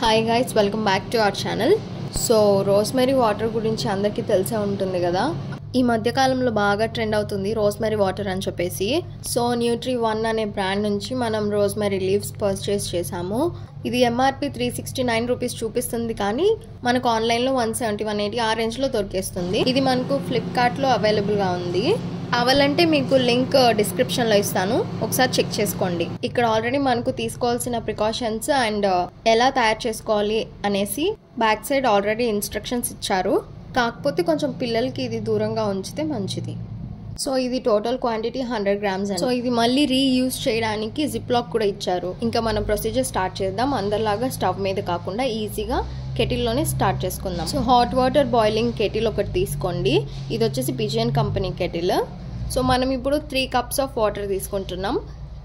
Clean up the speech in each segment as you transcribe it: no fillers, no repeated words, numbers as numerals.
Hi guys, welcome back to our channel. So rosemary water గురించి అందరికీ తెలిసే ఉంటుంది కదా. ఈ మధ్యకాలంలో బాగా ట్రెండ్ అవుతుంది రోస్మెరీ వాటర్ అని చెప్పేసి. సో న్యూట్రీ1 అనే బ్రాండ్ నుంచి మనం రోస్మెరీ లీవ్స్ పర్చేస్ చేసాము. ఇది ఎంఆర్పి 369 రూపీస్ చూపిస్తుంది, కానీ మనకు ఆన్లైన్లో 170, 180 ఆ రేంజ్లో దొరికేస్తుంది. ఇది మనకు ఫ్లిప్కార్ట్లో అవైలబుల్గా ఉంది. కావాలంటే మీకు లింక్ డిస్క్రిప్షన్లో ఇస్తాను, ఒకసారి చెక్ చేసుకోండి. ఇక్కడ ఆల్రెడీ మనకు తీసుకోవాల్సిన ప్రికాషన్స్ అండ్ ఎలా తయారు చేసుకోవాలి అనేసి బ్యాక్ సైడ్ ఆల్రెడీ ఇన్స్ట్రక్షన్స్ ఇచ్చారు. కాకపోతే కొంచెం పిల్లలకి ఇది దూరంగా ఉంచితే మంచిది. సో ఇది టోటల్ క్వాంటిటీ 100 grams. సో ఇది మళ్ళీ రీయూజ్ చేయడానికి జిప్ లాక్ కూడా ఇచ్చారు. ఇంకా మనం ప్రొసీజర్ స్టార్ట్ చేద్దాం. అందరిలాగా స్టవ్ మీద కాకుండా ఈజీగా కెటిల్లోనే స్టార్ట్ చేసుకుందాం. So hot water boiling kettle ఒకటి తీసుకోండి. ఇది వచ్చేసి పిజియన్ కంపెనీ కెటిల్. సో మనం ఇప్పుడు 3 cups ఆఫ్ వాటర్ తీసుకుంటున్నాం.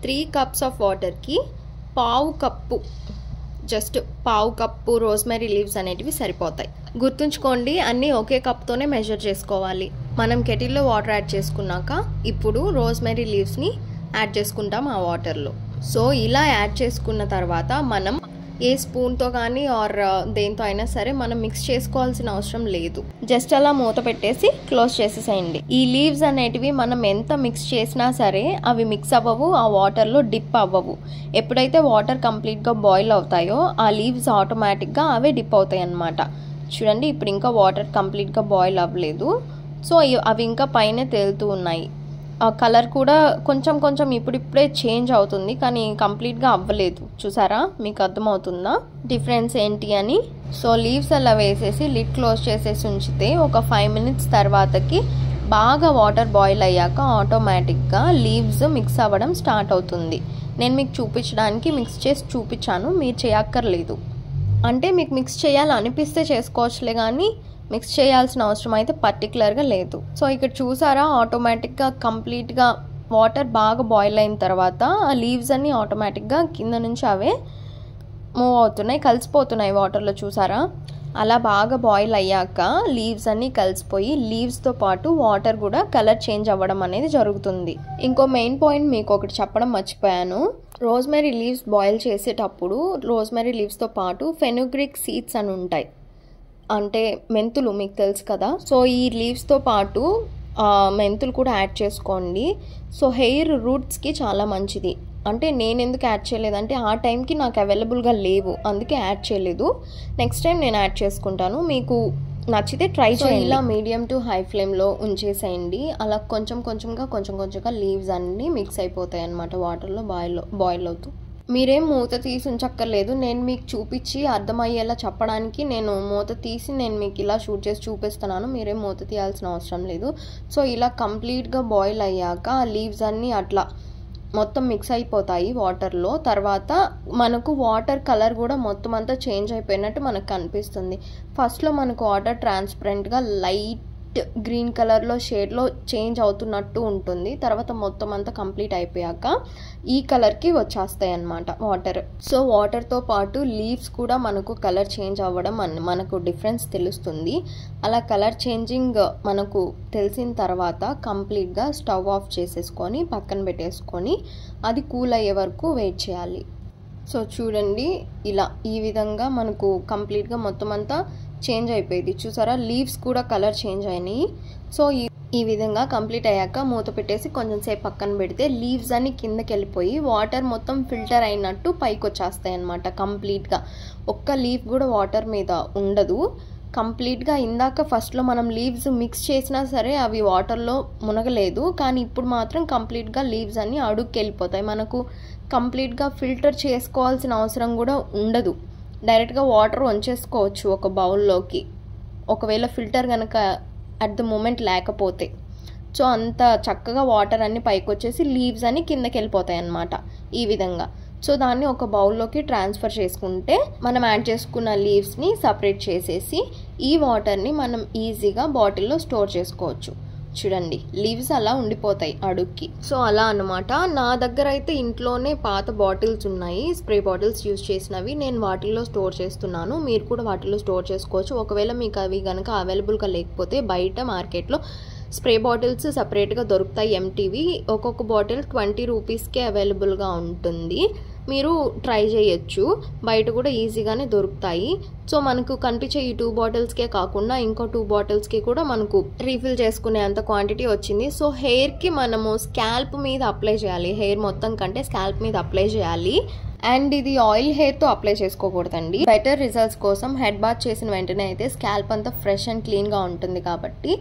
3 cups ఆఫ్ వాటర్కి జస్ట్ పావు కప్పు రోస్మెరీ లీవ్స్ అనేటివి సరిపోతాయి. గుర్తుంచుకోండి, అన్నీ ఒకే కప్తోనే మెజర్ చేసుకోవాలి. మనం కెటిల్లో వాటర్ యాడ్ చేసుకున్నాక ఇప్పుడు రోస్మెరీ లీవ్స్ని యాడ్ చేసుకుంటాం ఆ వాటర్లో. సో ఇలా యాడ్ చేసుకున్న తర్వాత మనం ఏ స్పూన్తో కానీ ఆర్ దేంతో అయినా సరే మనం మిక్స్ చేసుకోవాల్సిన అవసరం లేదు. జస్ట్ అలా మూత పెట్టేసి క్లోజ్ చేసేసేయండి. ఈ లీవ్స్ అనేటివి మనం ఎంత మిక్స్ చేసినా సరే అవి మిక్స్ అవ్వవు, ఆ వాటర్లో డిప్ అవ్వవు. ఎప్పుడైతే వాటర్ కంప్లీట్గా బాయిల్ అవుతాయో ఆ లీవ్స్ ఆటోమేటిక్గా అవే డిప్ అవుతాయి అన్నమాట. చూడండి, ఇప్పుడు ఇంకా వాటర్ కంప్లీట్గా బాయిల్ అవ్వలేదు. సో అవి ఇంకా పైన తేలుతూ ఉన్నాయి. ఆ కలర్ కూడా కొంచెం ఇప్పుడిప్పుడే చేంజ్ అవుతుంది, కానీ కంప్లీట్గా అవ్వలేదు. చూసారా, మీకు అర్థమవుతుందా డిఫరెన్స్ ఏంటి అని? సో లీవ్స్ అలా వేసేసి లిడ్ క్లోజ్ చేసేసి ఉంచితే ఒక 5 minutes తర్వాతకి బాగా వాటర్ బాయిల్ అయ్యాక ఆటోమేటిక్గా లీవ్స్ మిక్స్ అవ్వడం స్టార్ట్ అవుతుంది. నేను మీకు చూపించడానికి మిక్స్ చేసి చూపించాను, మీరు చేయక్కర్లేదు. అంటే మీకు మిక్స్ చేయాలనిపిస్తే చేసుకోవచ్చులే, కానీ మిక్స్ చేయాల్సిన అవసరం అయితే పర్టికులర్గా లేదు. సో ఇక్కడ చూసారా, ఆటోమేటిక్గా కంప్లీట్గా వాటర్ బాగా బాయిల్ అయిన తర్వాత ఆ లీవ్స్ అన్నీ ఆటోమేటిక్గా కింద నుంచి అవే మూవ్ అవుతున్నాయి, కలిసిపోతున్నాయి వాటర్లో. చూసారా, అలా బాగా బాయిల్ అయ్యాక లీవ్స్ అన్నీ కలిసిపోయి లీవ్స్తో పాటు వాటర్ కూడా కలర్ చేంజ్ అవ్వడం అనేది జరుగుతుంది. ఇంకో మెయిన్ పాయింట్ మీకు ఒకటి చెప్పడం మర్చిపోయాను. రోస్మెరీ లీవ్స్ బాయిల్ చేసేటప్పుడు రోస్మెరీ లీవ్స్తో పాటు ఫెనుగ్రిక్ సీడ్స్ అని ఉంటాయి, అంటే మెంతులు, మీకు తెలుసు కదా. సో ఈ లీవ్స్తో పాటు మెంతులు కూడా యాడ్ చేసుకోండి. సో హెయిర్ రూట్స్కి చాలా మంచిది. అంటే నేను ఎందుకు యాడ్ చేయలేదంటే ఆ టైంకి నాకు అవైలబుల్గా లేవు, అందుకే యాడ్ చేయలేదు. నెక్స్ట్ టైం నేను యాడ్ చేసుకుంటాను. మీకు నచ్చితే ట్రై చేయండి. ఇలా మీడియం టు హై ఫ్లేమ్లో ఉంచేసేయండి. అలా కొంచెంగా లీవ్స్ అన్నీ మిక్స్ అయిపోతాయి అన్నమాట వాటర్లో బాయిల్ అవుతూ. మీరేం మూత తీసి ఉంచక్కర్లేదు. నేను మీకు చూపించి అర్థమయ్యేలా చెప్పడానికి నేను మూత తీసి నేను మీకు ఇలా షూట్ చేసి చూపిస్తున్నాను. మీరేం మూత తీయాల్సిన అవసరం లేదు. సో ఇలా కంప్లీట్గా బాయిల్ అయ్యాక ఆ లీవ్స్ అన్నీ అట్లా మొత్తం మిక్స్ అయిపోతాయి వాటర్లో. తర్వాత మనకు వాటర్ కలర్ కూడా మొత్తం అంతా చేంజ్ అయిపోయినట్టు మనకు కనిపిస్తుంది. ఫస్ట్లో మనకు వాటర్ ట్రాన్స్పరెంట్గా లైట్ గ్రీన్ కలర్లో షేడ్లో చేంజ్ అవుతున్నట్టు ఉంటుంది. తర్వాత మొత్తం అంతా కంప్లీట్ అయిపోయాక ఈ కలర్కి వచ్చేస్తాయి అన్నమాట వాటర్. సో వాటర్తో పాటు లీవ్స్ కూడా మనకు కలర్ చేంజ్ అవ్వడం మనకు డిఫరెన్స్ తెలుస్తుంది. అలా కలర్ చేంజింగ్ మనకు తెలిసిన తర్వాత కంప్లీట్గా స్టవ్ ఆఫ్ చేసేసుకొని పక్కన పెట్టేసుకొని అది కూల్ అయ్యే వరకు వెయిట్ చేయాలి. సో చూడండి, ఇలా ఈ విధంగా మనకు కంప్లీట్గా మొత్తం అంతా చేంజ్ అయిపోయింది. చూసారా, లీవ్స్ కూడా కలర్ చేంజ్ అయినాయి. సో ఈ విధంగా కంప్లీట్ అయ్యాక మూత పెట్టేసి కొంచెం సేపు పక్కన పెడితే లీవ్స్ అన్ని కిందకి వెళ్ళిపోయి వాటర్ మొత్తం ఫిల్టర్ అయినట్టు పైకి వచ్చేస్తాయి అన్నమాట. కంప్లీట్గా ఒక్క లీఫ్ కూడా వాటర్ మీద ఉండదు. కంప్లీట్గా ఇందాక ఫస్ట్లో మనం లీవ్స్ మిక్స్ చేసినా సరే అవి వాటర్లో మునగలేదు, కానీ ఇప్పుడు మాత్రం కంప్లీట్గా లీవ్స్ అన్నీ అడుగుకి వెళ్ళిపోతాయి. మనకు కంప్లీట్గా ఫిల్టర్ చేసుకోవాల్సిన అవసరం కూడా ఉండదు. డైరెక్ట్గా వాటర్ వంచేసుకోవచ్చు ఒక బౌల్లోకి, ఒకవేళ ఫిల్టర్ కనుక అట్ ద మూమెంట్ లేకపోతే. సో అంత చక్కగా వాటర్ అన్నీ పైకి వచ్చేసి లీవ్స్ అన్నీ కిందకి వెళ్ళిపోతాయి అన్నమాట ఈ విధంగా. సో దాన్ని ఒక బౌల్లోకి ట్రాన్స్ఫర్ చేసుకుంటే మనం యాడ్ చేసుకున్న లీవ్స్ని సపరేట్ చేసేసి ఈ వాటర్ని మనం ఈజీగా బాటిల్లో స్టోర్ చేసుకోవచ్చు. చూడండి, లీవ్స్ అలా ఉండిపోతాయి అడుక్కి. సో అలా అన్నమాట. నా దగ్గర అయితే ఇంట్లోనే పాత బాటిల్స్ ఉన్నాయి, స్ప్రే బాటిల్స్ యూజ్ చేసినవి. నేను వాటిల్లో స్టోర్ చేస్తున్నాను. మీరు కూడా వాటిల్లో స్టోర్ చేసుకోవచ్చు. ఒకవేళ మీకు అవి కనుక అవైలబుల్గా లేకపోతే బయట మార్కెట్లో స్ప్రే బాటిల్స్ సపరేట్గా దొరుకుతాయి ఎంటీవి. ఒక్కొక్క బాటిల్ 20 రూపీస్కే అవైలబుల్గా ఉంటుంది. మీరు ట్రై చేయొచ్చు. బయట కూడా ఈజీగానే దొరుకుతాయి. సో మనకు కనిపించే ఈ 2 బాటిల్స్కే కాకుండా ఇంకో 2 బాటిల్స్కి కూడా మనకు రీఫిల్ చేసుకునే అంత క్వాంటిటీ వచ్చింది. సో హెయిర్కి మనము స్కాల్ప్ మీద అప్లై చేయాలి. హెయిర్ మొత్తం కంటే స్కాల్ప్ మీద అప్లై చేయాలి. అండ్ ఇది ఆయిల్ హెయిర్తో అప్లై చేసుకోకూడదండి. బెటర్ రిజల్ట్స్ కోసం హెడ్ బాత్ చేసిన వెంటనే అయితే స్కాల్ప్ అంతా ఫ్రెష్ అండ్ క్లీన్గా ఉంటుంది కాబట్టి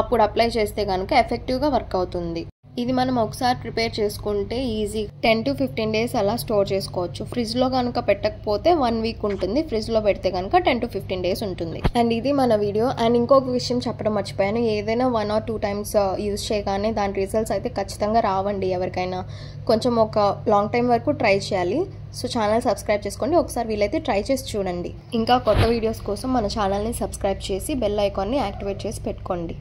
అప్పుడు అప్లై చేస్తే కనుక ఎఫెక్టివ్గా వర్క్ అవుతుంది. ఇది మనం ఒకసారి ప్రిపేర్ చేసుకుంటే ఈజీ 10 to 15 days అలా స్టోర్ చేసుకోవచ్చు. ఫ్రిడ్జ్లో కనుక పెట్టకపోతే 1 week ఉంటుంది. ఫ్రిడ్జ్లో పెడితే కనుక 10 to 15 days ఉంటుంది. అండ్ ఇది మన వీడియో. అండ్ ఇంకొక విషయం చెప్పడం మర్చిపోయాను. ఏదైనా 1 or 2 times యూజ్ చేయగానే దాని రిజల్ట్స్ అయితే ఖచ్చితంగా రావండి. ఎవరికైనా కొంచెం ఒక లాంగ్ టైం వరకు ట్రై చేయాలి. సో ఛానల్ సబ్స్క్రైబ్ చేసుకోండి. ఒకసారి వీలైతే ట్రై చేసి చూడండి. ఇంకా కొత్త వీడియోస్ కోసం మన ఛానల్ని సబ్స్క్రైబ్ చేసి బెల్ ఐకాన్ని యాక్టివేట్ చేసి పెట్టుకోండి.